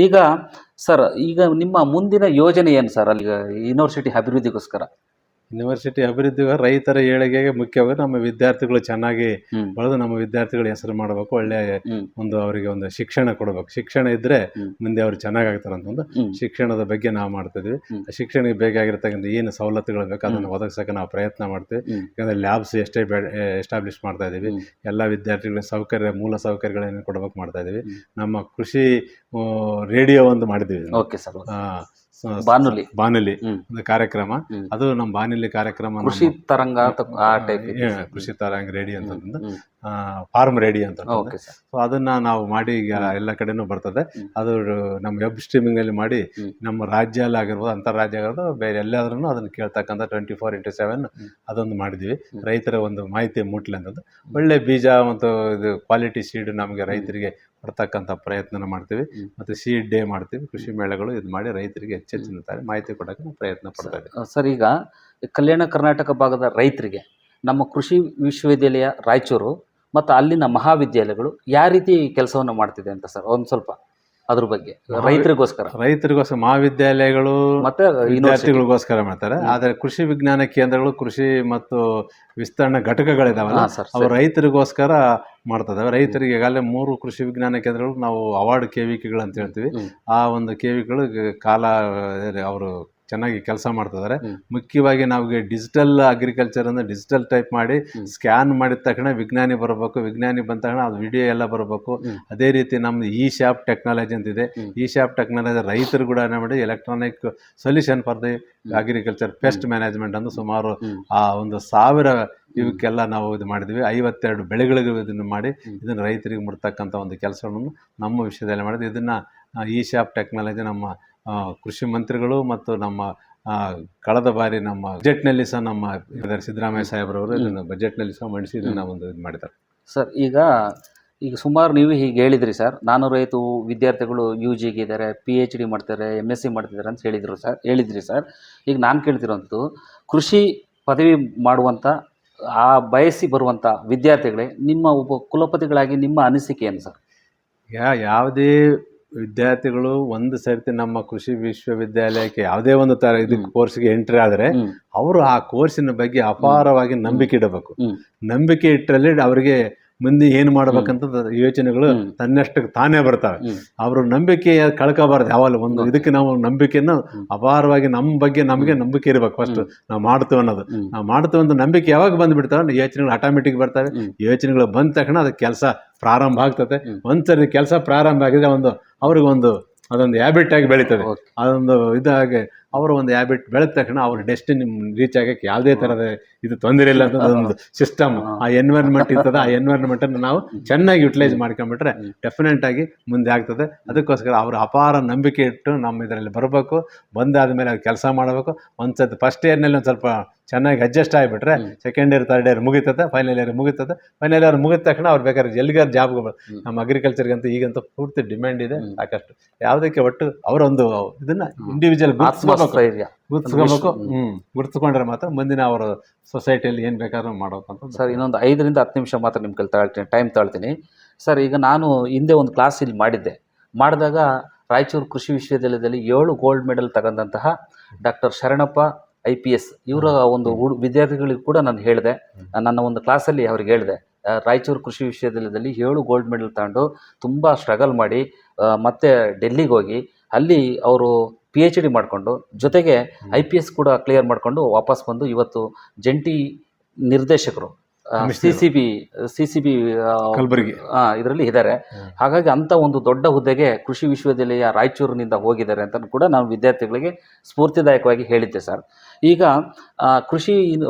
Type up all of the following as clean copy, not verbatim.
ಈಗ ಸರ್, ಈಗ ನಿಮ್ಮ ಮುಂದಿನ ಯೋಜನೆ ಏನು ಸರ್ ಅಲ್ಲಿ ಯೂನಿವರ್ಸಿಟಿ ಅಭಿವೃದ್ಧಿಗೋಸ್ಕರ? ಯೂನಿವರ್ಸಿಟಿ ಅಭಿವೃದ್ಧಿಗೆ ರೈತರ ಏಳಿಗೆಗೆ ಮುಖ್ಯವಾಗಿ ನಮ್ಮ ವಿದ್ಯಾರ್ಥಿಗಳು ಚೆನ್ನಾಗಿ ಹ್ಮ್. ಬೆಳೆದು ನಮ್ಮ ವಿದ್ಯಾರ್ಥಿಗಳ ಹೆಸರು ಮಾಡಬೇಕು. ಒಳ್ಳೆ ಹ್ಮ್. ಒಂದು ಅವರಿಗೆ ಒಂದು ಶಿಕ್ಷಣ ಕೊಡಬೇಕು. ಶಿಕ್ಷಣ ಇದ್ದರೆ ಹ್ಮ್. ಮುಂದೆ ಅವ್ರು ಚೆನ್ನಾಗಾಗ್ತಾರೆ ಅಂತಂದು ಹ್ಮ್. ಶಿಕ್ಷಣದ ಬಗ್ಗೆ ನಾವು ಮಾಡ್ತಿದ್ವಿ. ಹ್ಮ್. ಶಿಕ್ಷಣಕ್ಕೆ ಬೇಕಾಗಿರ್ತಕ್ಕಂಥ ಏನು ಸವಲತ್ತುಗಳು ಬೇಕು ಅದನ್ನು ಹ್ಮ್. ಒದಗಿಸೋಕೆ ನಾವು ಪ್ರಯತ್ನ ಮಾಡ್ತೀವಿ. ಹ್ಮ್. ಯಾಕಂದರೆ ಲ್ಯಾಬ್ಸ್ ಎಸ್ಟಾಬ್ಲಿಷ್ ಮಾಡ್ತಾ ಇದ್ದೀವಿ. ಹ್ಮ್. ಎಲ್ಲ ವಿದ್ಯಾರ್ಥಿಗಳಿಗೆ ಮೂಲ ಸೌಕರ್ಯಗಳನ್ನು ಕೊಡಬೇಕು ಮಾಡ್ತಾ ಇದ್ದೀವಿ. ಹ್ಮ್. ನಮ್ಮ ಕೃಷಿ ರೇಡಿಯೋ ಒಂದು ಮಾಡಿದ್ದೀವಿ. Okay sir. ಬಾನುಲಿ ಹ್ಮ್. ಒಂದು ಕಾರ್ಯಕ್ರಮ. ಹ್ಮ್. ಅದು ನಮ್ಮ ಬಾನುಲಿ ಕಾರ್ಯಕ್ರಮ ಕೃಷಿ ತರಂಗ ಆ ಟೈಪ್ ಕೃಷಿ ತರಂಗ ರೇಡಿಯೋ ಹ್ಮ್. ಅಂತಂದು ಹ್ಮ್. ಫಾರ್ಮ್ ರೇಡಿಯೋ ಅಂತ. Okay sir. ಸೊ ಅದನ್ನ ನಾವು ಮಾಡಿ ಈಗ ಎಲ್ಲ ಕಡೆನೂ ಬರ್ತದೆ. ಹ್ಮ್. ಅದು ನಮ್ಮ ವೆಬ್ ಸ್ಟ್ರೀಮಿಂಗ್ ಅಲ್ಲಿ ಮಾಡಿ ಹ್ಮ್. ನಮ್ಮ ರಾಜ್ಯ ಆಗಿರ್ಬೋದು, ಅಂತಾರಾಜ್ಯ ಆಗಿರ್ಬೋದು, ಬೇರೆ ಎಲ್ಲಾದ್ರೂ ಅದನ್ನ ಕೇಳ್ತಕ್ಕಂಥ 24x7 ಅದೊಂದು ಮಾಡಿದ್ವಿ. ರೈತರ ಒಂದು ಮಾಹಿತಿ ಮುಟ್ಲಿ ಅಂತಂದು ಒಳ್ಳೆ ಬೀಜ ಮತ್ತು ಇದು ಕ್ವಾಲಿಟಿ ಸೀಡ್ ನಮಗೆ ರೈತರಿಗೆ ಕೊಡ್ತಕ್ಕಂಥ ಪ್ರಯತ್ನ ಮಾಡ್ತೀವಿ. ಮತ್ತು ಸೀಡ್ ಡೇ ಮಾಡ್ತೀವಿ. ಕೃಷಿ ಮೇಳಗಳು ಇದು ಮಾಡಿ ರೈತರಿಗೆ ಹೆಚ್ಚೆಚ್ಚಿನ ಮಾಹಿತಿ ಕೊಡೋಕೆ ನಾವು ಪ್ರಯತ್ನ ಪಡ್ತಾ ಇದ್ದೀವಿ. ಸರ್, ಈಗ ಕಲ್ಯಾಣ ಕರ್ನಾಟಕ ಭಾಗದ ರೈತರಿಗೆ ನಮ್ಮ ಕೃಷಿ ವಿಶ್ವವಿದ್ಯಾಲಯ ರಾಯಚೂರು ಮತ್ತು ಅಲ್ಲಿನ ಮಹಾವಿದ್ಯಾಲಯಗಳು ಯಾವ ರೀತಿ ಕೆಲಸವನ್ನು ಮಾಡ್ತಿದೆ ಅಂತ ಸರ್ ಒಂದು ಸ್ವಲ್ಪ ಅದ್ರ ಬಗ್ಗೆ ರೈತರಿಗೋಸ್ಕರ ಮಹಾವಿದ್ಯಾಲಯಗಳು ಮತ್ತೆ ವಿದ್ಯಾರ್ಥಿಗಳಿಗೋಸ್ಕರ ಮಾಡ್ತಾರೆ. ಆದರೆ ಕೃಷಿ ವಿಜ್ಞಾನ ಕೇಂದ್ರಗಳು, ಕೃಷಿ ಮತ್ತು ವಿಸ್ತರಣಾ ಘಟಕಗಳಿದಾವಲ್ಲ, ಅವು ರೈತರಿಗೋಸ್ಕರ ಮಾಡ್ತದೆ. ರೈತರಿಗೆ ಈಗಾಗಲೇ 3 ಕೃಷಿ ವಿಜ್ಞಾನ ಕೇಂದ್ರಗಳು ನಾವು ಅವಾರ್ಡ್ KVKಗಳು ಅಂತ ಹೇಳ್ತೀವಿ. ಆ ಒಂದು KVKಗಳು ಕಾಲ ಅವರು ಚೆನ್ನಾಗಿ ಕೆಲಸ ಮಾಡ್ತಿದ್ದಾರೆ. ಮುಖ್ಯವಾಗಿ ನಮಗೆ ಡಿಜಿಟಲ್ ಅಗ್ರಿಕಲ್ಚರ್ ಅಂದರೆ ಡಿಜಿಟಲ್ ಟೈಪ್ ಮಾಡಿ ಸ್ಕ್ಯಾನ್ ಮಾಡಿದ ತಕ್ಷಣ ವಿಜ್ಞಾನಿ ಬರಬೇಕು. ವಿಜ್ಞಾನಿ ಬಂದ ತಕ್ಷಣ ಅದು ವಿಡಿಯೋ ಎಲ್ಲ ಬರಬೇಕು. ಅದೇ ರೀತಿ ನಮ್ದು ಶಾಪ್ ಟೆಕ್ನಾಲಜಿ ಅಂತಿದೆ. ಶಾಪ್ ಟೆಕ್ನಾಲಜಿ ರೈತರು ಕೂಡ ಮಾಡಿ electronic solution for the agriculture pest management ಅಂತ ಸುಮಾರು ಆ 1000 ಇವಕ್ಕೆಲ್ಲ ನಾವು ಇದು ಮಾಡಿದ್ವಿ. 52 ಬೆಳೆಗಳಿಗೆ ಇದನ್ನು ಮಾಡಿ ಇದನ್ನು ರೈತರಿಗೆ ಮುಡ್ತಕ್ಕಂಥ ಒಂದು ಕೆಲಸವನ್ನು ನಮ್ಮ ವಿಷಯದಲ್ಲಿ ಮಾಡಿದ್ವಿ. ಇದನ್ನು ಶಾಪ್ ಟೆಕ್ನಾಲಜಿ ನಮ್ಮ ಕೃಷಿ ಮಂತ್ರಿಗಳು ಮತ್ತು ನಮ್ಮ ಕಳೆದ ಬಾರಿ ನಮ್ಮ ಬಜೆಟ್ನಲ್ಲಿ ಸಹ ನಮ್ಮ ಸಿದ್ದರಾಮಯ್ಯ ಸಾಹೇಬ್ರವರು ಇದನ್ನು ಬಜೆಟ್ನಲ್ಲಿ ಸಹ ಮಂಡಿಸಿ ಇದನ್ನು ಒಂದು ಇದು ಮಾಡಿದ್ದಾರೆ. ಸರ್, ಈಗ ಸುಮಾರು ನೀವು ಹೀಗೆ ಹೇಳಿದ್ರಿ ಸರ್, 405 ವಿದ್ಯಾರ್ಥಿಗಳು UGಗೆ ಇದ್ದಾರೆ, PhD ಮಾಡ್ತಾರೆ, MSc ಮಾಡ್ತಿದ್ದಾರೆ ಅಂತ ಹೇಳಿದ್ರಿ ಸರ್. ಈಗ ನಾನು ಕೇಳ್ತಿರೋಂಥದ್ದು, ಕೃಷಿ ಪದವಿ ಮಾಡುವಂಥ ಬಯಸಿ ಬರುವಂಥ ವಿದ್ಯಾರ್ಥಿಗಳೇ ನಿಮ್ಮ ಒಬ್ಬ ಕುಲಪತಿಗಳಾಗಿ ನಿಮ್ಮ ಅನಿಸಿಕೆ ಏನು ಸರ್? ಯಾವುದೇ ವಿದ್ಯಾರ್ಥಿಗಳು ಒಂದು ಸರ್ತಿ ನಮ್ಮ ಕೃಷಿ ವಿಶ್ವವಿದ್ಯಾಲಯಕ್ಕೆ ಯಾವುದೇ ಒಂದು ಥರ ಇದಕ್ಕೆ ಕೋರ್ಸ್ಗೆ ಎಂಟ್ರಿ ಆದರೆ ಅವರು ಆ ಕೋರ್ಸಿನ ಬಗ್ಗೆ ಅಪಾರವಾಗಿ ನಂಬಿಕೆ ಇಡಬೇಕು. ನಂಬಿಕೆ ಇಟ್ಟರಲ್ಲಿ ಅವರಿಗೆ ಮುಂದೆ ಏನು ಮಾಡ್ಬೇಕಂತ ಯೋಚನೆಗಳು ತನ್ನಷ್ಟಕ್ಕೆ ತಾನೇ ಬರ್ತವೆ. ಅವರು ನಂಬಿಕೆ ಕಳ್ಕೋಬಾರ್ದು ಯಾವಾಗಲೂ. ಒಂದು ಇದಕ್ಕೆ ನಾವು ನಂಬಿಕೆಯನ್ನು ಅಪಾರವಾಗಿ ನಮ್ಮ ಬಗ್ಗೆ ನಮಗೆ ನಂಬಿಕೆ ಇರಬೇಕು. ಫಸ್ಟ್ ನಾವು ಮಾಡ್ತೀವಿ ಅನ್ನೋದು, ನಾವು ಮಾಡ್ತೀವಿ ಅಂತ ನಂಬಿಕೆ ಯಾವಾಗ ಬಂದುಬಿಡ್ತಾವೆ ಯೋಚನೆಗಳು ಆಟೋಮೆಟಿಕ್ ಬರ್ತವೆ. ಯೋಚನೆಗಳು ಬಂದ ತಕ್ಷಣ ಅದಕ್ಕೆ ಕೆಲಸ ಪ್ರಾರಂಭ ಆಗ್ತದೆ. ಒಂದ್ಸರಿ ಕೆಲಸ ಪ್ರಾರಂಭ ಆಗಿದ್ರೆ ಅವ್ರಿಗೊಂದು ಅದೊಂದು ಹ್ಯಾಬಿಟ್ ಆಗಿ ಬೆಳೀತದೆ. ಅದೊಂದು ಇದಾಗಿ ಅವರು ಒಂದು ಹ್ಯಾಬಿಟ್ ಬೆಳೆದ ತಕ್ಷಣ ಅವ್ರ ಡೆಸ್ಟಿನಿ ರೀಚ್ ಆಗಕ್ಕೆ ಯಾವುದೇ ಥರದ ಇದು ತೊಂದರೆ ಇಲ್ಲ ಅಂತ ಒಂದು ಸಿಸ್ಟಮ್, ಆ ಎನ್ವೈರ್ಮೆಂಟ್ ಇರ್ತದೆ. ಆ ಎನ್ವೈರ್ಮೆಂಟನ್ನು ನಾವು ಚೆನ್ನಾಗಿ ಯುಟಿಲೈಸ್ ಮಾಡ್ಕೊಂಡ್ಬಿಟ್ರೆ ಡೆಫಿನೆಟ್ ಆಗಿ ಮುಂದೆ ಆಗ್ತದೆ. ಅದಕ್ಕೋಸ್ಕರ ಅವರು ಅಪಾರ ನಂಬಿಕೆ ಇಟ್ಟು ನಮ್ಮ ಇದರಲ್ಲಿ ಬರಬೇಕು. ಬಂದಾದ ಮೇಲೆ ಅದು ಕೆಲಸ ಮಾಡಬೇಕು. ಒಂದ್ಸತಿ ಫಸ್ಟ್ ಇಯರ್ನಲ್ಲಿ ಒಂದು ಸ್ವಲ್ಪ ಚೆನ್ನಾಗಿ ಅಡ್ಜಸ್ಟ್ ಆಗಿಬಿಟ್ರೆ ಸೆಕೆಂಡ್ ಇಯರ್, ಥರ್ಡ್ ಇಯರ್ ಮುಗಿತದೆ, ಫೈನಲ್ ಇಯರ್ ಮುಗಿತದೆ. ಫೈನಲ್ ಇಯರ್ ಮುಗಿದ ತಕ್ಷಣ ಅವ್ರು ಬೇಕಾದ್ರೆ ಎಲ್ಲಿಗಾರು ಜಾಬ್ಗಳು ನಮ್ಮ ಅಗ್ರಿಕಲ್ಚರ್ಗಂತೂ ಈಗಂತೂ ಪೂರ್ತಿ ಡಿಮ್ಯಾಂಡ್ ಇದೆ ಸಾಕಷ್ಟು. ಯಾವುದಕ್ಕೆ ಒಟ್ಟು ಅವರೊಂದು ಇದನ್ನ ಇಂಡಿವಿಜುವಲ್ ಗುರ್ತಿಸ್ಕೊಂಡ್ರೆ ಮಾತ್ರ ಮುಂದಿನ ಅವರ ಸೊಸೈಟಿಯಲ್ಲಿ ಏನು ಬೇಕಾದ್ರೂ ಮಾಡೋಕ್ಕಂತ. ಸರ್, ಇನ್ನೊಂದು 5 ರಿಂದ 10 ನಿಮಿಷ ಮಾತ್ರ ನಿಮ್ಮ ಕೈಲಿ ಟೈಮ್ ತಾಳ್ತೀನಿ ಸರ್. ಈಗ ನಾನು ಹಿಂದೆ ಒಂದು ಕ್ಲಾಸ್ ಇಲ್ಲಿ ಮಾಡಿದಾಗ ರಾಯಚೂರು ಕೃಷಿ ವಿಶ್ವವಿದ್ಯಾಲಯದಲ್ಲಿ 7 ಗೋಲ್ಡ್ ಮೆಡಲ್ ತಗೊಂಡಂತಹ ಡಾಕ್ಟರ್ ಶರಣಪ್ಪ IPS ಇವರ ಒಂದು ವಿದ್ಯಾರ್ಥಿಗಳಿಗೆ ಕೂಡ ನಾನು ಹೇಳಿದೆ, ನನ್ನ ಒಂದು ಕ್ಲಾಸಲ್ಲಿ ಅವ್ರಿಗೆ ಹೇಳಿದೆ, ರಾಯಚೂರು ಕೃಷಿ ವಿಶ್ವವಿದ್ಯಾಲಯದಲ್ಲಿ 7 ಗೋಲ್ಡ್ ಮೆಡಲ್ ತಗೊಂಡು ತುಂಬ ಸ್ಟ್ರಗಲ್ ಮಾಡಿ ಮತ್ತೆ ಡೆಲ್ಲಿಗೆ ಹೋಗಿ ಅಲ್ಲಿ ಅವರು PhD ಮಾಡಿಕೊಂಡು ಜೊತೆಗೆ IPS ಕೂಡ ಕ್ಲಿಯರ್ ಮಾಡಿಕೊಂಡು ವಾಪಸ್ ಬಂದು ಇವತ್ತು ಜಂಟಿ ನಿರ್ದೇಶಕರು CCB ಕಲಬುರಗಿ ಇದರಲ್ಲಿ ಇದ್ದಾರೆ. ಹಾಗಾಗಿ ಅಂಥ ಒಂದು ದೊಡ್ಡ ಹುದ್ದೆಗೆ ಕೃಷಿ ವಿಶ್ವವಿದ್ಯಾಲಯ ರಾಯಚೂರಿನಿಂದ ಹೋಗಿದ್ದಾರೆ ಅಂತ ಕೂಡ ನಾನು ವಿದ್ಯಾರ್ಥಿಗಳಿಗೆ ಸ್ಫೂರ್ತಿದಾಯಕವಾಗಿ ಹೇಳಿದ್ದೆ ಸರ್. ಈಗ ಕೃಷಿ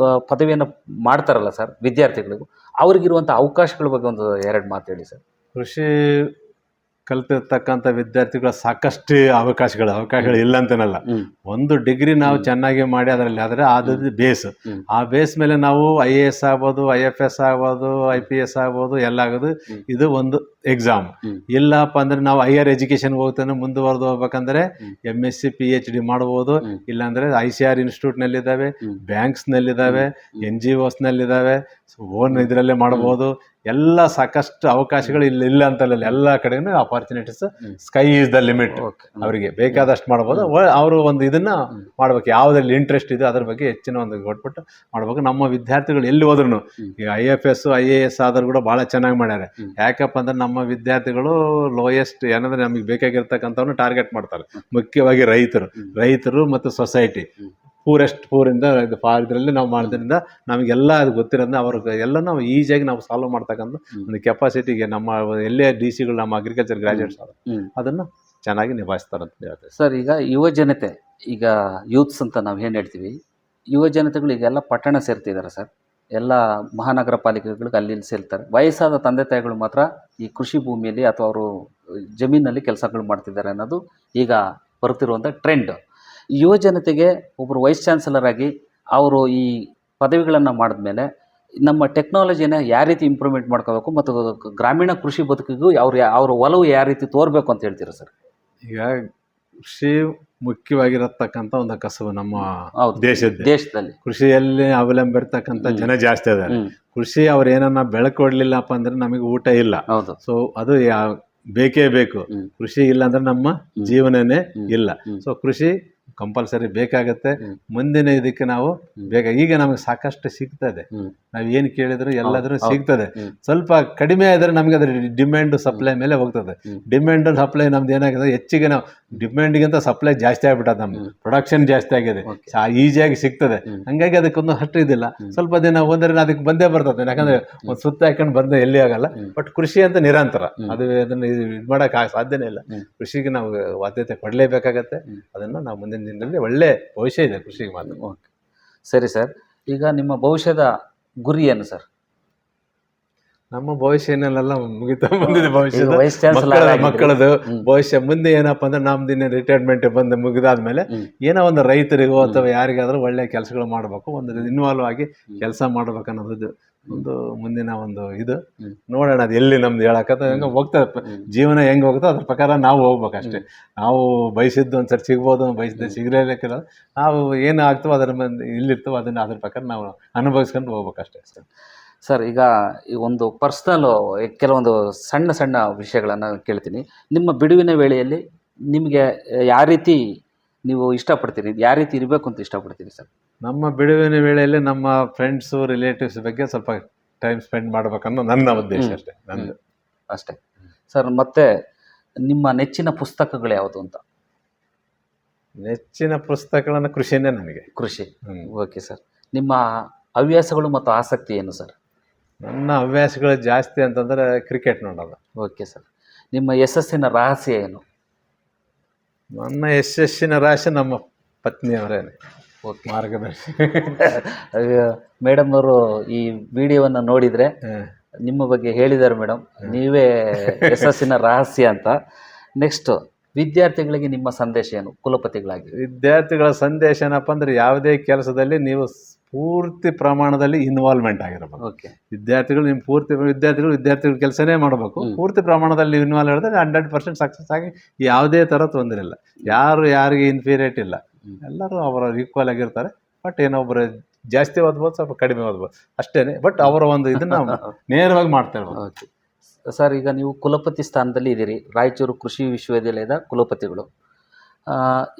ಪದವಿಯನ್ನು ಮಾಡ್ತಾರಲ್ಲ ಸರ್ ವಿದ್ಯಾರ್ಥಿಗಳಿಗೂ, ಅವ್ರಿಗಿರುವಂಥ ಅವಕಾಶಗಳ ಬಗ್ಗೆ ಒಂದು 2 ಮಾತು ಹೇಳಿ ಸರ್. ಕೃಷಿ ಕಲ್ತಿರ್ತಕ್ಕಂಥ ವಿದ್ಯಾರ್ಥಿಗಳ ಸಾಕಷ್ಟು ಅವಕಾಶಗಳು ಇಲ್ಲ ಅಂತನಲ್ಲ. ಒಂದು ಡಿಗ್ರಿ ನಾವು ಚೆನ್ನಾಗಿ ಮಾಡಿ ಅದರಲ್ಲಿ ಆದರೆ ಅದು ಬೇಸ್. ಆ ಬೇಸ್ ಮೇಲೆ ನಾವು IAS ಆಗ್ಬೋದು, IFS ಆಗ್ಬೋದು, IPS ಆಗ್ಬೋದು, ಎಲ್ಲ ಆಗೋದು. ಇದು ಒಂದು ಎಕ್ಸಾಮ್. ಇಲ್ಲಪ್ಪ ಅಂದ್ರೆ ನಾವು ಹೈಯರ್ ಎಜುಕೇಶನ್ಗೆ ಹೋಗ್ತಾನೆ ಮುಂದುವರೆದು ಹೋಗ್ಬೇಕಂದ್ರೆ MSc PhD ಮಾಡ್ಬೋದು. ಇಲ್ಲಾಂದರೆ ICR ಇನ್ಸ್ಟಿಟ್ಯೂಟ್ನಲ್ಲಿದ್ದಾವೆ, ಬ್ಯಾಂಕ್ಸ್ನಲ್ಲಿದ್ದಾವೆ, NGOಸ್ನಲ್ಲಿದ್ದಾವೆ, ಓನ್ ಇದರಲ್ಲೇ ಮಾಡ್ಬೋದು. ಎಲ್ಲ ಸಾಕಷ್ಟು ಅವಕಾಶಗಳು ಇಲ್ಲ ಅಂತಲ್ಲ, ಎಲ್ಲ ಕಡೆನೂ opportunities, sky is the limit. ಅವರಿಗೆ ಬೇಕಾದಷ್ಟು ಮಾಡ್ಬೋದು. ಅವರು ಒಂದು ಇದನ್ನ ಮಾಡ್ಬೇಕು, ಯಾವ್ದ್ರಲ್ಲಿ ಇಂಟ್ರೆಸ್ಟ್ ಇದೆ ಅದ್ರ ಬಗ್ಗೆ ಹೆಚ್ಚಿನ ಒಂದು ಕೊಟ್ಬಿಟ್ಟು ಮಾಡ್ಬೇಕು. ನಮ್ಮ ವಿದ್ಯಾರ್ಥಿಗಳು ಎಲ್ಲಿ ಹೋದ್ರು, ಈಗ IFS IAS ಆದ್ರೂ ಕೂಡ ಬಹಳ ಚೆನ್ನಾಗಿ ಮಾಡ್ಯಾರ. ಯಾಕಪ್ಪ ಅಂದ್ರೆ ನಮ್ಮ ವಿದ್ಯಾರ್ಥಿಗಳು ಲೋಯೆಸ್ಟ್ ಏನಂದ್ರೆ ನಮಗೆ ಬೇಕಾಗಿರ್ತಕ್ಕಂಥವ್ನು ಟಾರ್ಗೆಟ್ ಮಾಡ್ತಾರೆ. ಮುಖ್ಯವಾಗಿ ರೈತರು ಮತ್ತು ಸೊಸೈಟಿ, ಪೂರಿಂದ ಇದರಲ್ಲಿ ನಾವು ಮಾಡೋದ್ರಿಂದ ನಮಗೆಲ್ಲ ಅದು ಗೊತ್ತಿರೋದ್ರಿಂದ ಅವ್ರಿಗೆ ಎಲ್ಲ ನಾವು ಈಸಿಯಾಗಿ ನಾವು ಸಾಲ್ವ್ ಮಾಡ್ತಕ್ಕಂಥ ಒಂದು ಕೆಪಾಸಿಟಿಗೆ ನಮ್ಮ ಎಲ್ಲೇ DC ಗಳು ನಮ್ಮ ಅಗ್ರಿಕಲ್ಚರ್ ಗ್ರಾಜುಯೇಟ್ಸ್ ಅದನ್ನು ಚೆನ್ನಾಗಿ ನಿಭಾಯಿಸ್ತಾರೆ ಅಂತ ಹೇಳ್ತಾರೆ ಸರ್. ಈಗ ಯುವ ಜನತೆ, ಈಗ ಯೂತ್ಸ್ ಅಂತ ನಾವು ಏನು ಹೇಳ್ತೀವಿ, ಯುವ ಜನತೆಗಳು ಈಗೆಲ್ಲ ಪಟ್ಟಣ ಸೇರ್ತಿದ್ದಾರೆ ಸರ್. ಎಲ್ಲ ಮಹಾನಗರ ಪಾಲಿಕೆಗಳಿಗೆ ಅಲ್ಲಿ ಸೇರ್ತಾರೆ. ವಯಸ್ಸಾದ ತಂದೆ ತಾಯಿಗಳು ಮಾತ್ರ ಈ ಕೃಷಿ ಭೂಮಿಯಲ್ಲಿ ಅಥವಾ ಅವರು ಜಮೀನಲ್ಲಿ ಕೆಲಸಗಳು ಮಾಡ್ತಿದ್ದಾರೆ ಅನ್ನೋದು ಈಗ ಬರುತ್ತಿರುವಂಥ ಟ್ರೆಂಡ್. ಯುವ ಜನತೆಗೆ ಒಬ್ಬರು ವೈಸ್ ಚಾನ್ಸಲರ್ ಆಗಿ ಅವರು ಈ ಪದವಿಗಳನ್ನು ಮಾಡಿದ್ಮೇಲೆ ನಮ್ಮ ಟೆಕ್ನಾಲಜಿನ ಯಾವ ರೀತಿ ಇಂಪ್ರೂವ್ಮೆಂಟ್ ಮಾಡ್ಕೋಬೇಕು ಮತ್ತು ಗ್ರಾಮೀಣ ಕೃಷಿ ಬದುಕಿಗೂ ಅವ್ರ ಒಲವು ಯಾವ ರೀತಿ ತೋರಬೇಕು ಅಂತ ಹೇಳ್ತೀರಾ ಸರ್? ಈಗ ಕೃಷಿ ಮುಖ್ಯವಾಗಿರತಕ್ಕಂಥ ಒಂದು ಕಸುಬು ನಮ್ಮ ದೇಶದಲ್ಲಿ. ಕೃಷಿಯಲ್ಲಿ ಅವಲಂಬಿರ್ತಕ್ಕಂಥ ಜನ ಜಾಸ್ತಿ ಅದಾರೆ. ಕೃಷಿ ಅವ್ರು ಏನನ್ನ ಬೆಳಕೊಡ್ಲಿಲ್ಲಪ್ಪ ಅಂದ್ರೆ ನಮಗೆ ಊಟ ಇಲ್ಲ. ಸೊ ಅದು ಬೇಕೇ ಬೇಕು. ಕೃಷಿ ಇಲ್ಲ ಅಂದ್ರೆ ನಮ್ಮ ಜೀವನನೇ ಇಲ್ಲ. ಸೊ ಕೃಷಿ ಕಂಪಲ್ಸರಿ ಬೇಕಾಗತ್ತೆ. ಮುಂದಿನ ಇದಕ್ಕೆ ನಾವು ಈಗ ನಮಗೆ ಸಾಕಷ್ಟು ಸಿಗ್ತದೆ. ನಾವ್ ಏನ್ ಕೇಳಿದ್ರು ಎಲ್ಲಾದ್ರೂ ಸಿಗ್ತದೆ. ಸ್ವಲ್ಪ ಕಡಿಮೆ ಆದ್ರೆ ನಮ್ಗೆ ಅದ್ರ ಡಿಮ್ಯಾಂಡ್ ಸಪ್ಲೈ ಮೇಲೆ ಹೋಗ್ತದೆ. ಡಿಮ್ಯಾಂಡ್ ಸಪ್ಲೈ ನಮ್ದು ಏನಾಗಿದೆ, ಹೆಚ್ಚಿಗೆ ನಾವು ಡಿಮ್ಯಾಂಡ್ಗಿಂತ ಸಪ್ಲೈ ಜಾಸ್ತಿ ಆಗ್ಬಿಟ್ಟದ. ನಮ್ದು ಪ್ರೊಡಕ್ಷನ್ ಜಾಸ್ತಿ ಆಗಿದೆ, ಈಸಿಯಾಗಿ ಸಿಗ್ತದೆ. ಹಂಗಾಗಿ ಅದಕ್ಕೊಂದು ಅಷ್ಟು ಇದಿಲ್ಲ. ಸ್ವಲ್ಪ ದಿನ ಹೋದ್ರೆ ಅದಕ್ಕೆ ಬಂದೇ ಬರ್ತದೆ. ಯಾಕಂದ್ರೆ ಒಂದು ಸುತ್ತ ಹಾಕೊಂಡು ಬಂದ್ರೆ ಎಲ್ಲಿ ಆಗಲ್ಲ. ಬಟ್ ಕೃಷಿ ಅಂತ ನಿರಂತರ, ಅದನ್ನ ಇದು ಮಾಡಕ್ ಸಾಧ್ಯನೇ ಇಲ್ಲ. ಕೃಷಿಗೆ ನಾವು ಆದ್ಯತೆ ಕೊಡ್ಲೇಬೇಕಾಗತ್ತೆ. ಅದನ್ನ ನಾವು ಮುಂದಿನ ದಿನದಲ್ಲಿ ಒಳ್ಳೆ ಭವಿಷ್ಯ ಇದೆ ಕೃಷಿಗೆ ಮಾತ್ರ. ಓಕೆ, ಸರಿ ಸರ್. ಈಗ ನಿಮ್ಮ ಭವಿಷ್ಯದ ಗುರಿ ಏನು ಸರ್? ನಮ್ಮ ಭವಿಷ್ಯ ಏನೆಲ್ಲ ಮುಗಿತಾ ಬಂದಿದೆ. ಭವಿಷ್ಯದ ಮಕ್ಕಳದು ಭವಿಷ್ಯ ಮುಂದೆ ಏನಪ್ಪಾ ಅಂದ್ರೆ ನಮ್ದಿನ ರಿಟೈರ್ಮೆಂಟ್ ಬಂದು ಮುಗಿದಾದ್ಮೇಲೆ ಏನೋ ಒಂದು ರೈತರಿಗೋ ಅಥವಾ ಯಾರಿಗಾದ್ರೂ ಒಳ್ಳೆ ಕೆಲಸಗಳು ಮಾಡ್ಬೇಕು, ಒಂದು ಇನ್ವಾಲ್ವ್ ಆಗಿ ಕೆಲಸ ಮಾಡ್ಬೇಕು ಅನ್ನೋದು ಒಂದು ಮುಂದಿನ ಒಂದು ಇದು. ನೋಡೋಣ ಅದು ಎಲ್ಲಿ ನಮ್ದು ಹೇಳಕತ್ತ ಹೆಂಗ ಹೋಗ್ತದೆ ಜೀವನ, ಹೆಂಗ್ ಹೋಗುತ್ತೋ ಅದ್ರ ಪ್ರಕಾರ ನಾವು ಹೋಗ್ಬೇಕಷ್ಟೇ. ನಾವು ಬಯಸಿದ್ದು ಒಂದ್ಸರಿ ಸಿಗ್ಬೋದು, ಬಯಸಿದ್ದು ಸಿಗಲೇಬೇಕಿಲ್ಲ. ನಾವು ಏನು ಆಗ್ತವೋ ಅದರ ಇಲ್ಲಿರ್ತವೋ ಅದನ್ನ ಅದ್ರ ಪ್ರಕಾರ ನಾವು ಅನುಭವಿಸ್ಕೊಂಡು ಹೋಗ್ಬೇಕಷ್ಟೇ ಸರ್. ಈಗ ಈ ಒಂದು ಪರ್ಸ್ನಲ್ಲು ಕೆಲವೊಂದು ಸಣ್ಣ ಸಣ್ಣ ವಿಷಯಗಳನ್ನು ಕೇಳ್ತೀನಿ. ನಿಮ್ಮ ಬಿಡುವಿನ ವೇಳೆಯಲ್ಲಿ ನಿಮಗೆ ಯಾವ ರೀತಿ ನೀವು ಇಷ್ಟಪಡ್ತೀರಿ, ಯಾವ ರೀತಿ ಇರಬೇಕು ಅಂತ ಇಷ್ಟಪಡ್ತೀರಿ ಸರ್? ನಮ್ಮ ಬಿಡುವಿನ ವೇಳೆಯಲ್ಲಿ ನಮ್ಮ ಫ್ರೆಂಡ್ಸು ರಿಲೇಟಿವ್ಸ್ ಬಗ್ಗೆ ಸ್ವಲ್ಪ ಟೈಮ್ ಸ್ಪೆಂಡ್ ಮಾಡ್ಬೇಕನ್ನೋ ನನ್ನ ಉದ್ದೇಶ ಅಷ್ಟೇ, ನಂದು ಅಷ್ಟೇ ಸರ್. ಮತ್ತೆ ನಿಮ್ಮ ನೆಚ್ಚಿನ ಪುಸ್ತಕಗಳು ಯಾವುದು ಅಂತ? ನೆಚ್ಚಿನ ಪುಸ್ತಕಗಳನ್ನು ಕೃಷಿನೇ ನನಗೆ. ಕೃಷಿ, ಓಕೆ ಸರ್. ನಿಮ್ಮ ಹವ್ಯಾಸಗಳು ಮತ್ತು ಆಸಕ್ತಿ ಏನು ಸರ್? ನನ್ನ ಹವ್ಯಾಸಗಳು ಜಾಸ್ತಿ ಅಂತಂದ್ರೆ ಕ್ರಿಕೆಟ್ ನೋಡೋದು. Okay sir. ನಿಮ್ಮ ಯಶಸ್ಸಿನ ರಹಸ್ಯ ಏನು? ನನ್ನ ಯಶಸ್ಸಿನ ರಹಸ್ಯ ನಮ್ಮ ಪತ್ನಿಯವರೇನೆ. ಓಕೆ, ಮಾರ್ಗದರ್ಶಿ. ಮೇಡಮ್ ಅವರು ಈ ವಿಡಿಯೋವನ್ನು ನೋಡಿದರೆ ನಿಮ್ಮ ಬಗ್ಗೆ ಹೇಳಿದ್ದಾರೆ ಮೇಡಮ್, ನೀವೇ ಯಶಸ್ಸಿನ ರಹಸ್ಯ ಅಂತ. ನೆಕ್ಸ್ಟ್, ವಿದ್ಯಾರ್ಥಿಗಳಿಗೆ ನಿಮ್ಮ ಸಂದೇಶ ಏನು ಕುಲಪತಿಗಳಾಗಿ? ವಿದ್ಯಾರ್ಥಿಗಳ ಸಂದೇಶ ಏನಪ್ಪ ಅಂದ್ರೆ ಯಾವುದೇ ಕೆಲಸದಲ್ಲಿ ನೀವು ಪೂರ್ತಿ ಪ್ರಮಾಣದಲ್ಲಿ ಇನ್ವಾಲ್ವ್ಮೆಂಟ್ ಆಗಿರಬೇಕು. ಓಕೆ, ವಿದ್ಯಾರ್ಥಿಗಳು ನಿಮ್ಮ ವಿದ್ಯಾರ್ಥಿಗಳು ಕೆಲಸನೇ ಮಾಡಬೇಕು. ಪೂರ್ತಿ ಪ್ರಮಾಣದಲ್ಲಿ ಇನ್ವಾಲ್ವ್ ಹೇಳಿದ್ರೆ 100% ಸಕ್ಸಸ್ ಆಗಿ ಯಾವುದೇ ಥರ ತೊಂದರೆ ಇಲ್ಲ. ಯಾರಿಗೆ ಇನ್ಫೀರಿಯೇಟ್ ಇಲ್ಲ, ಎಲ್ಲರೂ ಅವರ ಈಕ್ವಲ್ ಆಗಿರ್ತಾರೆ. ಬಟ್ ಏನೊಬ್ಬರು ಜಾಸ್ತಿ ಓದ್ಬೋದು, ಸ್ವಲ್ಪ ಕಡಿಮೆ ಓದ್ಬೋದು ಅಷ್ಟೇನೆ. ಬಟ್ ಅವರ ಒಂದು ಇದನ್ನ ನೇರವಾಗಿ ಮಾಡ್ತಾ ಇರ್ಬೋದು. Okay sir. ಈಗ ನೀವು ಕುಲಪತಿ ಸ್ಥಾನದಲ್ಲಿ ಇದ್ದೀರಿ, ರಾಯಚೂರು ಕೃಷಿ ವಿಶ್ವವಿದ್ಯಾಲಯದ ಕುಲಪತಿಗಳು.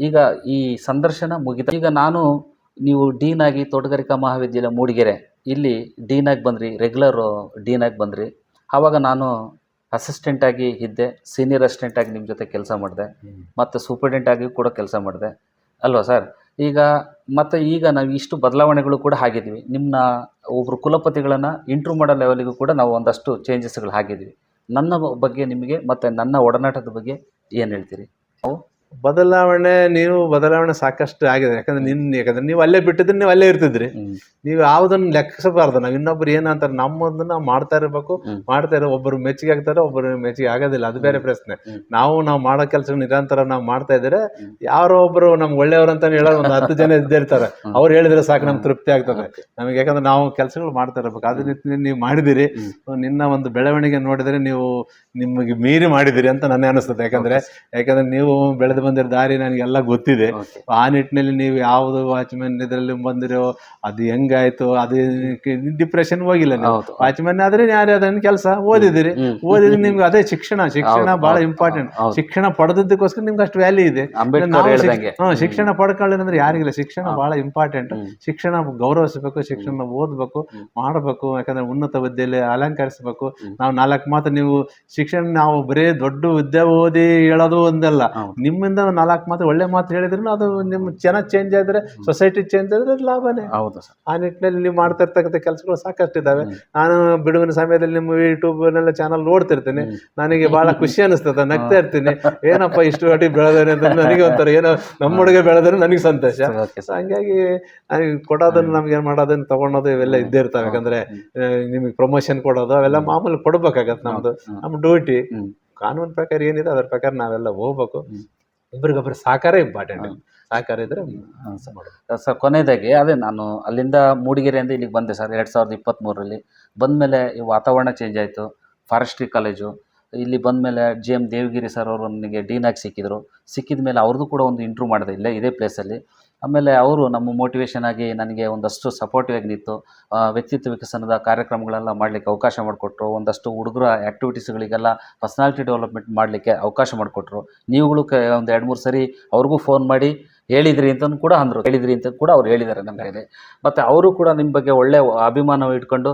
ಈಗ ಈ ಸಂದರ್ಶನ ಮುಗಿದ ಈಗ ನೀವು ಡೀನ್ ಆಗಿ ತೋಟಗಾರಿಕಾ ಮಹಾವಿದ್ಯಾಲಯ ಮೂಡಿಗೆರೆ ಇಲ್ಲಿ ಡೀನ್ ಆಗಿ ಬಂದ್ರಿ, ರೆಗ್ಯುಲರ್ ಡೀನ್ ಆಗಿ ಬಂದ್ರಿ. ಆವಾಗ ನಾನು ಅಸಿಸ್ಟೆಂಟಾಗಿ ಇದ್ದೆ, ಸೀನಿಯರ್ ಅಸಿಸ್ಟೆಂಟಾಗಿ ನಿಮ್ಮ ಜೊತೆ ಕೆಲಸ ಮಾಡಿದೆ, ಮತ್ತು ಸೂಪರ್ಡೆಂಟ್ ಆಗಿ ಕೂಡ ಕೆಲಸ ಮಾಡಿದೆ ಅಲ್ವಾ ಸರ್? ಈಗ ನಾವು ಇಷ್ಟು ಬದಲಾವಣೆಗಳು ಕೂಡ ಆಗಿದ್ದೀವಿ. ನಿಮ್ಮ ಒಬ್ಬರು ಕುಲಪತಿಗಳನ್ನು ಇಂಟ್ರೂವ್ ಮಾಡೋ ಲೆವೆಲಿಗೂ ಕೂಡ ನಾವು ಒಂದಷ್ಟು ಚೇಂಜಸ್ಗಳು ಆಗಿದ್ದೀವಿ. ನನ್ನ ಬಗ್ಗೆ ನಿಮಗೆ ಮತ್ತು ನನ್ನ ಒಡನಾಟದ ಬಗ್ಗೆ ಏನು ಹೇಳ್ತೀರಿ? ಬದಲಾವಣೆ ಸಾಕಷ್ಟು ಆಗಿದೆ. ಯಾಕಂದ್ರೆ ನೀವು ಅಲ್ಲೇ ಬಿಟ್ಟಿದ್ರೆ ನೀವು ಅಲ್ಲೇ ಇರ್ತಿದ್ರಿ. ನೀವು ಯಾವುದನ್ನು ಲೆಕ್ಕಿಸಬಾರ್ದು. ನಾವು ಇನ್ನೊಬ್ರು ಏನಂತಾರೆ ನಮ್ಮದನ್ನ ನಾವು ಮಾಡ್ತಾ ಇರಬೇಕು. ಒಬ್ಬರು ಮೆಚ್ಚುಗೆ ಆಗ್ತಾರೆ, ಒಬ್ಬರು ಮೆಚ್ಚುಗೆ ಆಗೋದಿಲ್ಲ, ಅದು ಬೇರೆ ಪ್ರಶ್ನೆ. ನಾವು ಮಾಡೋ ಕೆಲಸ ನಿರಂತರ ನಾವು ಮಾಡ್ತಾ ಇದ್ರೆ ಯಾರೋ ಒಬ್ರು ನಮ್ಗೆ ಒಳ್ಳೆಯವ್ರು ಅಂತ ಹೇಳೋದು ಒಂದು 10 ಜನ ಇದ್ದಿರ್ತಾರೆ. ಅವ್ರು ಹೇಳಿದ್ರೆ ಸಾಕು ನಮ್ಗೆ ತೃಪ್ತಿ ಆಗ್ತದೆ ನಮಗೆ. ಯಾಕಂದ್ರೆ ನಾವು ಕೆಲಸಗಳು ಮಾಡ್ತಾ ಇರ್ಬೇಕು. ಅದೇ ರೀತಿ ನೀವು ಮಾಡಿದಿರಿ, ನಿನ್ನ ಒಂದು ಬೆಳವಣಿಗೆ ನೋಡಿದ್ರೆ ನೀವು ನಿಮಗೆ ಮೀರಿ ಮಾಡಿದಿರಿ ಅಂತ ನನಗೆ ಅನಿಸ್ತದೆ. ಯಾಕಂದ್ರೆ ನೀವು ಬೆಳೆದ ನಡೆದು ಬಂದಿರೋ ದಾರಿ ನನಗೆಲ್ಲ ಗೊತ್ತಿದೆ. ಓಕೆ. ಆ ನಿಟ್ಟಿನಲ್ಲಿ ನೀವು ಯಾವುದು ವಾಚ್ಮೆನ್ ಇದರಲ್ಲಿ ಬಂದಿರೋ ಅದು ಹೆಂಗಾಯ್ತು, ಅದು ಡಿಪ್ರೆಷನ್ ಹೋಗಿಲ್ಲ ನೀವು. ಹೌದು. ವಾಚ್ಮೆನ್ ಆದ್ರೆ ಯಾರೇ ಅದನ್ನ ಕೆಲಸ ಓದಿದಿರಿ, ಓದಿದ್ರೆ ನಿಮ್ಗೆ ಅದೇ ಶಿಕ್ಷಣ ಬಹಳ ಇಂಪಾರ್ಟೆಂಟ್. ಶಿಕ್ಷಣ ಪಡೆದಕ್ಕೋಸ್ಕರ ನಿಮ್ಗೆ ಅಷ್ಟು ವ್ಯಾಲ್ಯೂ ಇದೆ. ಅಂಬೇಡ್ಕರ್ ಹೇಳ್ದಂಗೆ. ಶಿಕ್ಷಣ ಪಡ್ಕೊಳ್ಳೋದಂದ್ರೆ ಯಾರಿಗಿಲ್ಲ, ಶಿಕ್ಷಣ ಬಹಳ ಇಂಪಾರ್ಟೆಂಟ್. ಶಿಕ್ಷಣ ಗೌರವಿಸಬೇಕು, ಶಿಕ್ಷಣ ಓದ್ಬೇಕು, ಮಾಡಬೇಕು. ಯಾಕಂದ್ರೆ ಉನ್ನತ ವಿದ್ಯೆಯಲ್ಲಿ ಅಲಂಕರಿಸಬೇಕು. ನಾವು 4 ಮಾತು ನೀವು ಶಿಕ್ಷಣ ನಾವು ಬರೀ ದೊಡ್ಡ ವಿದ್ಯೆ ಓದಿ ಹೇಳೋದು ಒಂದಲ್ಲ, ನಿಮ್ಮಿಂದ 4 ಮಾತು ಒಳ್ಳೆ ಮಾತು ಹೇಳಿದ್ರು ಅದು ನಿಮ್ ಜನ ಚೇಂಜ್ ಆದ್ರೆ, ಸೊಸೈಟಿ ಚೇಂಜ್ ಆದ್ರೆ ಲಾಭನೇ. ಹೌದು ಸರ್. ಆ ನಿಟ್ಟಿನಲ್ಲಿ ನೀವು ಮಾಡ್ತಾ ಇರ್ತಕ್ಕಂಥ ಕೆಲಸಗಳು ಸಾಕಷ್ಟು ಇದಾವೆ. ನಾನು ಬಿಡುವಿನ ಸಮಯದಲ್ಲಿ ನಿಮ್ಮ ಯೂಟ್ಯೂಬ್ನೆಲ್ಲ ಚಾನಲ್ ನೋಡ್ತಿರ್ತೀನಿ. ನನಗೆ ಬಹಳ ಖುಷಿ ಅನಿಸ್ತದೆ, ನಗ್ತಾ ಇರ್ತೀನಿ. ಏನಪ್ಪ ಇಷ್ಟು ವಾಟಿ ಬೆಳೆದಾನೆ ಅಂತ ನನಗೆ ಒಂಥರ ಏನೋ ನಮ್ಮ ಹುಡುಗ ಬೆಳೆದ್ರೆ ನನಗೆ ಸಂತೋಷ. ಹಂಗಾಗಿ ಕೊಡೋದನ್ನ ನಮ್ಗೆ ಏನ್ ಮಾಡೋದನ್ನ ತಗೊಳೋದು ಇವೆಲ್ಲ ಇದ್ದೇ ಇರ್ತಾವೆ. ಯಾಕಂದ್ರೆ ನಿಮಗೆ ಪ್ರಮೋಷನ್ ಕೊಡೋದು ಅವೆಲ್ಲ ಮಾಮೂಲಿ ಕೊಡ್ಬೇಕಾಗತ್ತೆ. ನಮ್ಮ ಡ್ಯೂಟಿ ಕಾನೂನು ಪ್ರಕಾರ ಏನಿದೆ ಅದ್ರ ಪ್ರಕಾರ ನಾವೆಲ್ಲ ಹೋಗ್ಬೇಕು. ಇಬ್ಬರಿಗೊಬ್ಬರು ಸಹಕಾರ ಇಂಪಾರ್ಟೆಂಟ್. ಸಹಕಾರ ಇದ್ರೆ ಸರ್, ಕೊನೆಯದಾಗಿ ಅದೇ ನಾನು ಅಲ್ಲಿಂದ ಮೂಡಿಗೆರೆಯಿಂದ ಇಲ್ಲಿಗೆ ಬಂದೆ ಸರ್ 2023ರಲ್ಲಿ. ಬಂದಮೇಲೆ ಈ ವಾತಾವರಣ ಚೇಂಜ್ ಆಯಿತು. ಫಾರೆಸ್ಟ್ರಿ ಕಾಲೇಜು ಇಲ್ಲಿ ಬಂದಮೇಲೆ GM ದೇವಗಿರಿ ಸರ್ ಅವರು ನನಗೆ ಡೀನಾಗಿ ಸಿಕ್ಕಿದ ಮೇಲೆ ಅವ್ರದ್ದು ಕೂಡ ಒಂದು ಇಂಟ್ರ್ಯೂ ಮಾಡಿದೆ ಇದೇ ಪ್ಲೇಸಲ್ಲಿ. ಆಮೇಲೆ ಅವರು ನಮ್ಮ ಮೋಟಿವೇಶನ್ ಆಗಿ ನನಗೆ ಒಂದಷ್ಟು ಸಪೋರ್ಟಿವ್ ಆಗಿ ನಿಂತು ವ್ಯಕ್ತಿತ್ವ ವಿಕಸನದ ಕಾರ್ಯಕ್ರಮಗಳೆಲ್ಲ ಮಾಡಲಿಕ್ಕೆ ಅವಕಾಶ ಮಾಡಿಕೊಟ್ರು. ಒಂದಷ್ಟು ಹುಡುಗರ ಆ್ಯಕ್ಟಿವಿಟೀಸ್ಗಳಿಗೆಲ್ಲ ಪರ್ಸನಾಲಿಟಿ ಡೆವಲಪ್ಮೆಂಟ್ ಮಾಡಲಿಕ್ಕೆ ಅವಕಾಶ ಮಾಡಿಕೊಟ್ರು. ನೀವುಗಳು ಒಂದು 2-3 ಸರಿ ಅವ್ರಿಗೂ ಫೋನ್ ಮಾಡಿ ಹೇಳಿದ್ರಿ ಅಂತ ಕೂಡ ಅವ್ರು ಹೇಳಿದ್ದಾರೆ ನಮ್ಮ ಕೈಲಿ. ಮತ್ತು ಅವರು ಕೂಡ ನಿಮ್ಮ ಬಗ್ಗೆ ಒಳ್ಳೆ ಅಭಿಮಾನ ಇಟ್ಕೊಂಡು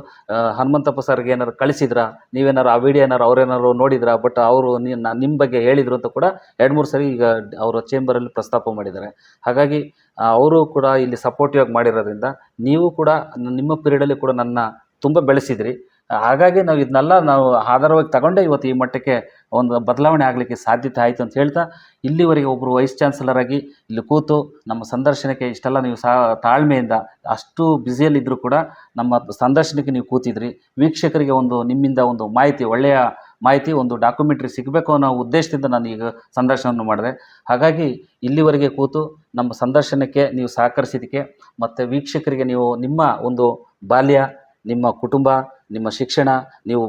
ಹನುಮಂತಪ್ಪ ಸರ್ಗೆ ಏನಾರು ಕಳಿಸಿದ್ರಾ, ನೀವೇನಾರು ಆ ವಿಡಿಯೋ ಅವ್ರೇನಾರು ನೋಡಿದ್ರಾ, ಬಟ್ ಅವರು ನಿಮ್ಮ ಬಗ್ಗೆ ಹೇಳಿದರು ಅಂತ ಕೂಡ 2-3 ಸರಿ ಈಗ ಅವರ ಚೇಂಬರಲ್ಲಿ ಪ್ರಸ್ತಾಪ ಮಾಡಿದ್ದಾರೆ. ಹಾಗಾಗಿ ಅವರು ಕೂಡ ಇಲ್ಲಿ ಸಪೋರ್ಟಿವ್ ಆಗಿ ಮಾಡಿರೋದ್ರಿಂದ ನೀವು ಕೂಡ ನಿಮ್ಮ ಪೀರಿಯಡಲ್ಲಿ ಕೂಡ ನನ್ನ ತುಂಬ ಬೆಳೆಸಿದ್ರಿ. ಹಾಗಾಗಿ ನಾವು ಆಧಾರವಾಗಿ ತಗೊಂಡೇ ಇವತ್ತು ಈ ಮಟ್ಟಕ್ಕೆ ಒಂದು ಬದಲಾವಣೆ ಆಗಲಿಕ್ಕೆ ಸಾಧ್ಯತೆ ಆಯಿತು ಅಂತ ಹೇಳ್ತಾ, ಇಲ್ಲಿವರೆಗೆ ಒಬ್ಬರು ವೈಸ್ ಚಾನ್ಸಲರ್ ಆಗಿ ಇಲ್ಲಿ ಕೂತು ನಮ್ಮ ಸಂದರ್ಶನಕ್ಕೆ ಇಷ್ಟೆಲ್ಲ ನೀವು ತಾಳ್ಮೆಯಿಂದ ಅಷ್ಟು ಬ್ಯುಸಿಯಲ್ಲಿದ್ದರೂ ಕೂಡ ನಮ್ಮ ಸಂದರ್ಶನಕ್ಕೆ ನೀವು ಕೂತಿದ್ರಿ. ವೀಕ್ಷಕರಿಗೆ ನಿಮ್ಮಿಂದ ಒಂದು ಮಾಹಿತಿ, ಒಳ್ಳೆಯ ಮಾಹಿತಿ, ಒಂದು ಡಾಕ್ಯುಮೆಂಟ್ರಿ ಸಿಗಬೇಕು ಅನ್ನೋ ಉದ್ದೇಶದಿಂದ ನಾನು ಈಗ ಸಂದರ್ಶನವನ್ನು ಮಾಡಿದೆ. ಹಾಗಾಗಿ ಇಲ್ಲಿವರೆಗೆ ಕೂತು ನಮ್ಮ ಸಂದರ್ಶನಕ್ಕೆ ನೀವು ಸಹಕರಿಸಿದ್ದಕ್ಕೆ ಮತ್ತು ವೀಕ್ಷಕರಿಗೆ ನೀವು ನಿಮ್ಮ ಒಂದು ಬಾಲ್ಯ, ನಿಮ್ಮ ಕುಟುಂಬ, ನಿಮ್ಮ ಶಿಕ್ಷಣ, ನೀವು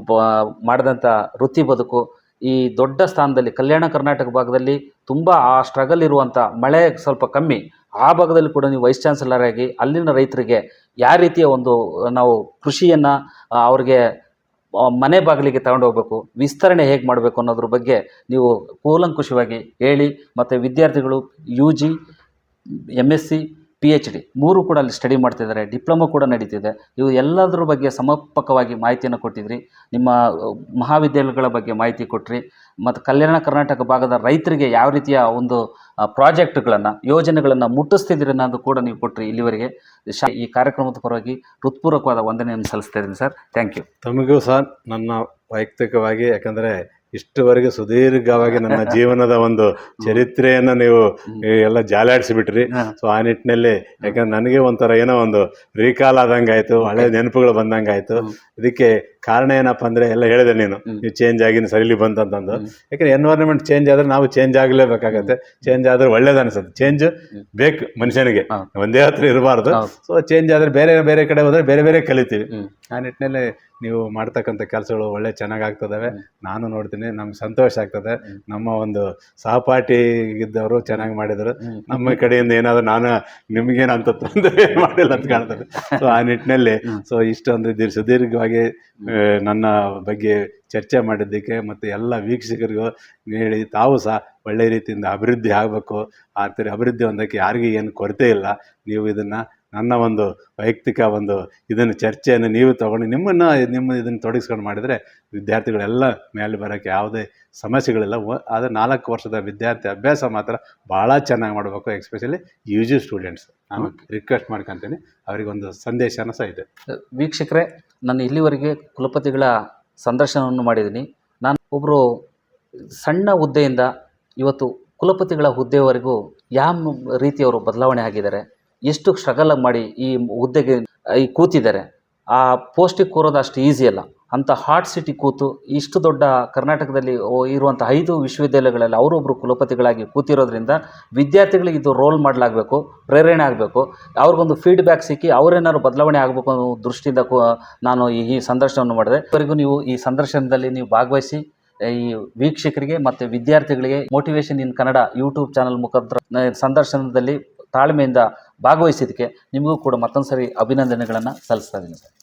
ಮಾಡಿದಂಥ ವೃತ್ತಿ ಬದುಕು, ಈ ದೊಡ್ಡ ಸ್ಥಾನದಲ್ಲಿ ಕಲ್ಯಾಣ ಕರ್ನಾಟಕ ಭಾಗದಲ್ಲಿ ತುಂಬ ಆ ಸ್ಟ್ರಗಲ್ ಇರುವಂಥ, ಮಳೆ ಸ್ವಲ್ಪ ಕಮ್ಮಿ ಆ ಭಾಗದಲ್ಲಿ ಕೂಡ ನೀವು ವೈಸ್ ಚಾನ್ಸಲರ್ ಆಗಿ ಅಲ್ಲಿನ ರೈತರಿಗೆ ಯಾವ ರೀತಿಯ ನಾವು ಕೃಷಿಯನ್ನು ಅವ್ರಿಗೆ ಮನೆ ಬಾಗಿಲಿಗೆ ತಗೊಂಡು ಹೋಗಬೇಕು, ವಿಸ್ತರಣೆ ಹೇಗೆ ಮಾಡಬೇಕು ಅನ್ನೋದ್ರ ಬಗ್ಗೆ ನೀವು ಕೂಲಂಕುಷವಾಗಿ ಹೇಳಿ. ಮತ್ತು ವಿದ್ಯಾರ್ಥಿಗಳು UG, MSc, PhD 3 ಕೂಡ ಅಲ್ಲಿ ಸ್ಟಡಿ ಮಾಡ್ತಿದ್ದಾರೆ. ಡಿಪ್ಲೊಮಾ ಕೂಡ ನಡೀತಿದೆ. ಇವು ಎಲ್ಲದರ ಬಗ್ಗೆ ಸಮರ್ಪಕವಾಗಿ ಮಾಹಿತಿಯನ್ನು ಕೊಟ್ಟಿದ್ರಿ. ನಿಮ್ಮ ಮಹಾವಿದ್ಯಾಲಯಗಳ ಬಗ್ಗೆ ಮಾಹಿತಿ ಕೊಟ್ರಿ. ಮತ್ತು ಕಲ್ಯಾಣ ಕರ್ನಾಟಕ ಭಾಗದ ರೈತರಿಗೆ ಯಾವ ರೀತಿಯ ಒಂದು ಪ್ರಾಜೆಕ್ಟ್ಗಳನ್ನು, ಯೋಜನೆಗಳನ್ನು ಮುಟ್ಟಿಸ್ತಿದ್ದೀರಿ ಅನ್ನೋದು ಕೂಡ ನೀವು ಕೊಟ್ರಿ ಇಲ್ಲಿವರೆಗೆ. ಈ ಕಾರ್ಯಕ್ರಮದ ಪರವಾಗಿ ಹೃತ್ಪೂರ್ವಕವಾದ ವಂದನೆಯನ್ನು ಸಲ್ಲಿಸ್ತಾ ಇದ್ದೀನಿ ಸರ್. Thank you. ತಮಗೂ ಸಹ ನನ್ನ ವೈಯಕ್ತಿಕವಾಗಿ, ಯಾಕಂದರೆ ಇಷ್ಟುವರೆಗೆ ಸುದೀರ್ಘವಾಗಿ ನನ್ನ ಜೀವನದ ಒಂದು ಚರಿತ್ರೆಯನ್ನು ನೀವು ಎಲ್ಲ ಜಾಲಾಡಿಸಿಬಿಟ್ರಿ. ಸೊ ಆ ನಿಟ್ಟಿನಲ್ಲಿ ಯಾಕಂದ್ರೆ ನನಗೆ ಒಂಥರ ಏನೋ ಒಂದು ರೀಕಾಲ್ ಆದಂಗೆ ಆಯಿತು, ಹಳೆ ನೆನಪುಗಳು ಬಂದಂಗೆ ಆಯಿತು. ಇದಕ್ಕೆ ಕಾರಣ ಏನಪ್ಪ ಅಂದರೆ ಎಲ್ಲ ಹೇಳಿದೆ, ನೀವು ಚೇಂಜ್ ಆಗಿ ಸರಿಲಿ ಬಂತಂತಂದು. ಯಾಕಂದ್ರೆ ಎನ್ವೈರನ್ಮೆಂಟ್ ಚೇಂಜ್ ಆದರೆ ನಾವು ಚೇಂಜ್ ಆಗಲೇಬೇಕಾಗತ್ತೆ. ಚೇಂಜ್ ಆದರೆ ಒಳ್ಳೇದು ಅನಿಸುತ್ತೆ. ಚೇಂಜ್ ಬೇಕು ಮನುಷ್ಯನಿಗೆ, ಒಂದೇ ಹತ್ರ ಇರಬಾರ್ದು. ಸೊ ಚೇಂಜ್ ಆದರೆ ಬೇರೆ ಕಡೆ ಹೋದರೆ ಬೇರೆ ಕಲಿತೀವಿ. ಆ ನಿಟ್ಟಿನಲ್ಲಿ ನೀವು ಮಾಡ್ತಕ್ಕಂಥ ಕೆಲಸಗಳು ಒಳ್ಳೆ ಚೆನ್ನಾಗಾಗ್ತದವೆ. ನಾನು ನೋಡ್ತೀನಿ, ನಮ್ಗೆ ಸಂತೋಷ ಆಗ್ತದೆ. ನಮ್ಮ ಒಂದು ಸಹಪಾಠಿ ಇದ್ದವರು ಚೆನ್ನಾಗಿ ಮಾಡಿದರು. ನಮ್ಮ ಕಡೆಯಿಂದ ಏನಾದರೂ ನಾನು ನಿಮಗೇನಂತ ತೊಂದರೆ ಮಾಡಿಲ್ಲ ಅಂತ ಕಾಣ್ತದೆ. ಸೊ ಆ ನಿಟ್ಟಿನಲ್ಲಿ ಇಷ್ಟೊಂದು ಸುದೀರ್ಘವಾಗಿ ನನ್ನ ಬಗ್ಗೆ ಚರ್ಚೆ ಮಾಡಿದ್ದಕ್ಕೆ ಮತ್ತು ಎಲ್ಲ ವೀಕ್ಷಕರಿಗೂ ಹೇಳಿ, ತಾವು ಸಹ ಒಳ್ಳೆ ರೀತಿಯಿಂದ ಅಭಿವೃದ್ಧಿ ಆಗಬೇಕು. ಆ ಥರ ಅಭಿವೃದ್ಧಿ ಹೊಂದಕ್ಕೆ ಯಾರಿಗೂ ಏನು ಕೊರತೆ ಇಲ್ಲ. ನೀವು ಇದನ್ನು ನನ್ನ ಒಂದು ವೈಯಕ್ತಿಕ ಇದನ್ನು ಚರ್ಚೆಯನ್ನು ನೀವು ತಗೊಂಡು ನಿಮ್ಮ ಇದನ್ನು ತೊಡಗಿಸ್ಕೊಂಡು ಮಾಡಿದರೆ ವಿದ್ಯಾರ್ಥಿಗಳೆಲ್ಲ ಮೇಲೆ ಬರೋಕ್ಕೆ ಯಾವುದೇ ಸಮಸ್ಯೆಗಳಿಲ್ಲ. ಆದರೆ 4 ವರ್ಷದ ವಿದ್ಯಾರ್ಥಿ ಅಭ್ಯಾಸ ಮಾತ್ರ ಭಾಳ ಚೆನ್ನಾಗಿ ಮಾಡಬೇಕು. ಎಸ್ಪೆಷಲಿ UG ಸ್ಟೂಡೆಂಟ್ಸ್ ನಾನು ರಿಕ್ವೆಸ್ಟ್ ಮಾಡ್ಕೊತೀನಿ. ಅವರಿಗೊಂದು ಸಂದೇಶನ ಸಹ ಇದೆ. ವೀಕ್ಷಕರೇ, ನಾನು ಇಲ್ಲಿವರೆಗೆ ಕುಲಪತಿಗಳ ಸಂದರ್ಶನವನ್ನು ಮಾಡಿದ್ದೀನಿ. ನಾನು ಒಬ್ಬರು ಸಣ್ಣ ಹುದ್ದೆಯಿಂದ ಇವತ್ತು ಕುಲಪತಿಗಳ ಹುದ್ದೆವರೆಗೂ ಯಾವ ರೀತಿಯವರು ಬದಲಾವಣೆ ಆಗಿದ್ದಾರೆ, ಎಷ್ಟು ಸ್ಟ್ರಗಲ್ ಮಾಡಿ ಈ ಹುದ್ದೆಗೆ ಕೂತಿದ್ದಾರೆ. ಆ ಪೋಸ್ಟಿಗೆ ಕೂರೋದು ಅಷ್ಟು ಈಸಿ ಅಲ್ಲ. ಅಂಥ ಹಾಟ್ ಸಿಟಿ ಕೂತು ಇಷ್ಟು ದೊಡ್ಡ ಕರ್ನಾಟಕದಲ್ಲಿ ಇರುವಂಥ 5 ವಿಶ್ವವಿದ್ಯಾಲಯಗಳಲ್ಲಿ ಅವರೊಬ್ಬರು ಕುಲಪತಿಗಳಾಗಿ ಕೂತಿರೋದ್ರಿಂದ ವಿದ್ಯಾರ್ಥಿಗಳಿಗೆ ಇದು ರೋಲ್ ಮಾಡಲಾಗಬೇಕು, ಪ್ರೇರಣೆ ಆಗಬೇಕು. ಅವ್ರಿಗೊಂದು ಫೀಡ್ಬ್ಯಾಕ್ ಸಿಕ್ಕಿ ಅವರೇನಾದ್ರು ಬದಲಾವಣೆ ಆಗಬೇಕು ಅನ್ನೋ ದೃಷ್ಟಿಯಿಂದ ನಾನು ಈ ಸಂದರ್ಶನವನ್ನು ಮಾಡಿದೆ. ಇವರೆಗೂ ನೀವು ಈ ಸಂದರ್ಶನದಲ್ಲಿ ನೀವು ಭಾಗವಹಿಸಿ ಈ ವೀಕ್ಷಕರಿಗೆ ಮತ್ತು ವಿದ್ಯಾರ್ಥಿಗಳಿಗೆ ಮೋಟಿವೇಶನ್ ಇನ್ ಕನ್ನಡ ಯೂಟ್ಯೂಬ್ ಚಾನಲ್ ಮುಖಾಂತರ ಸಂದರ್ಶನದಲ್ಲಿ ತಾಳ್ಮೆಯಿಂದ ಭಾಗವಹಿಸಿದ್ದಕ್ಕೆ ನಿಮಗೂ ಕೂಡ ಮತ್ತೊಂದು ಸರಿ ಅಭಿನಂದನೆಗಳನ್ನು ಸಲ್ಲಿಸ್ತಾ ಇದ್ದೀನಿ ಸರ್.